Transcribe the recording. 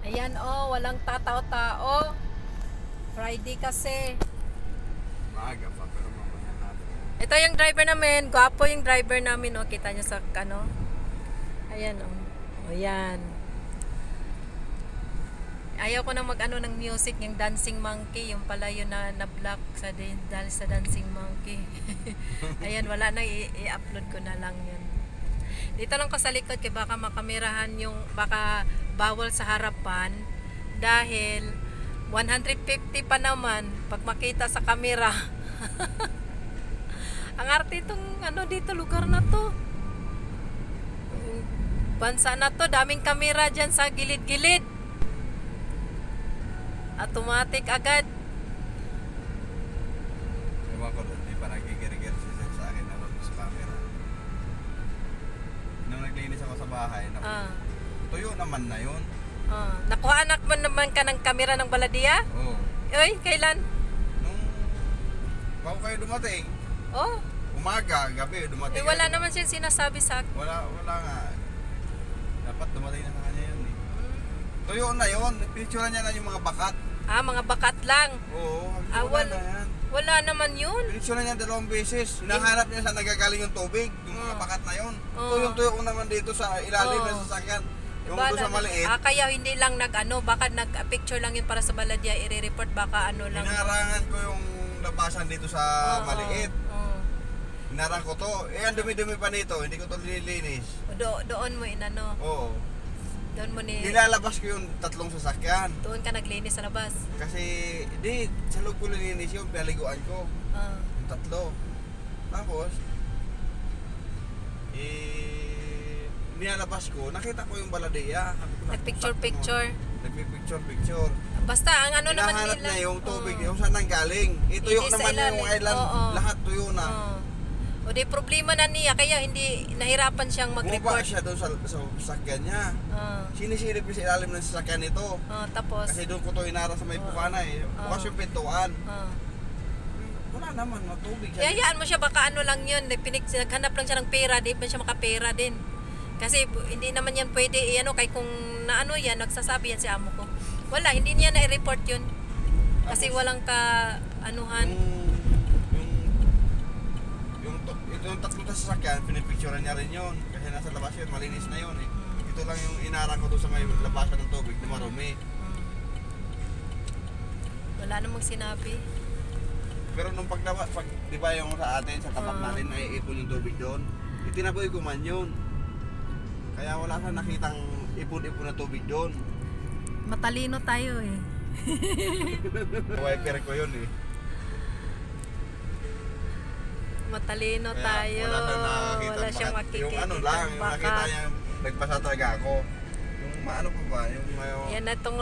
Ayan oh, walang tatao-tao. Friday kasi. Maaga pa, pero mamaya natin. Ito yung driver namin. Gwapo yung driver namin. Oh. Kita nyo sa ano. Ayan oh. O yan. Ayaw ko na mag-ano ng music. Yung Dancing Monkey. Yung pala yun na na-block dahil sa Dancing Monkey. Ayan, wala na. I-upload ko na lang yun. Dito lang ko sa likod kaya baka makamerahan yung baka bawal sa harapan dahil 150 pa naman pag makita sa kamera. Ang arte itong ano dito lugar na to. Bansa na to, daming kamera dyan sa gilid-gilid. Automatic agad. Ewan ko doon, di pa nagigirigir si Sir sa akin na wag sa camera. Nung naglinis ako sa bahay, tuyo naman na yun. Nakuha anak mo naman ka ng kamera ng Baladiya? Oo. Oy, kailan? Nung bago kayo dumating, Oh, umaga, gabi, dumating. wala naman siya sinasabi sa akin. Wala nga. Dapat dumating na sa kanya yun eh. Tuyo na yun, pinicturean niya na yung mga bakat. Mga bakat lang. Oo, Wala, na yan. wala naman yun. Pinicturean niya 2 beses. Hinahanap niya saan nagagaling yung tubig, yung mga bakat na yun. Tuyong-tuyo ko naman dito sa ilalim ng sasakyan. Yung doon sa maliit. Kaya hindi lang baka nag-picture lang yun para sa Baladiya, i-report baka ano lang. Hinarangan ko yung labasan dito sa maliit. Hinarang ko to. Ang dumi-dumi pa nito, hindi ko to nililinis. Doon mo inano. Oo. Doon mo Nilalabas ko yung 3 sasakyan. Doon ka naglinis sa labas. Kasi, sa loob ko nilinis yung pinaliguan ko. Yung 3. Tapos, nilalabas ko, nakita ko yung Baladiya. Nagpicture-picture. Nagpipicture-picture. Basta ang ano naman Hinahanap nila. niya yung tubig, yung saan nang galing. Ituyo Hindi sa naman yung ilalim. island, lahat tuyo na. O di problema na niya, kaya hindi nahirapan siyang Bumaba mag-report. siya doon sa sasakyan niya. Sinisilip yung sa ilalim ng sasakyan nito. Tapos, Kasi doon ko to hinarang sa may bukana eh. Bukas yung pintuan. Wala naman, matubig siya. hayaan mo siya, baka ano lang yun, naghanap lang siya ng pera, di ba siya makapera din. Kasi hindi naman yan pwede, kahit kung naano yan, nagsasabi yan si amo ko. Wala, hindi niya na-report yun. Kasi walang ka-anuhan. Yung 3 na sasakyan, pinipicturean niya rin yun. Kasi nasa labas yun, malinis na yun eh. Ito lang yung inarang ko doon sa may labasan ng tubig na marumi. Wala namang sinabi. Pero nung di ba yung sa atin, sa tapat natin, naiipon yung tubig doon. Itinaboy ko man yun. Kaya wala ka nakitang ipon-ipon na tubig doon. Matalino tayo eh. Wiper ko yun eh. Matalino Kaya tayo. wala Siyang makikita. yung ano lang, yung nakita niya, nagpasa talaga ako. Yung maano pa ba? Yung Yan na tong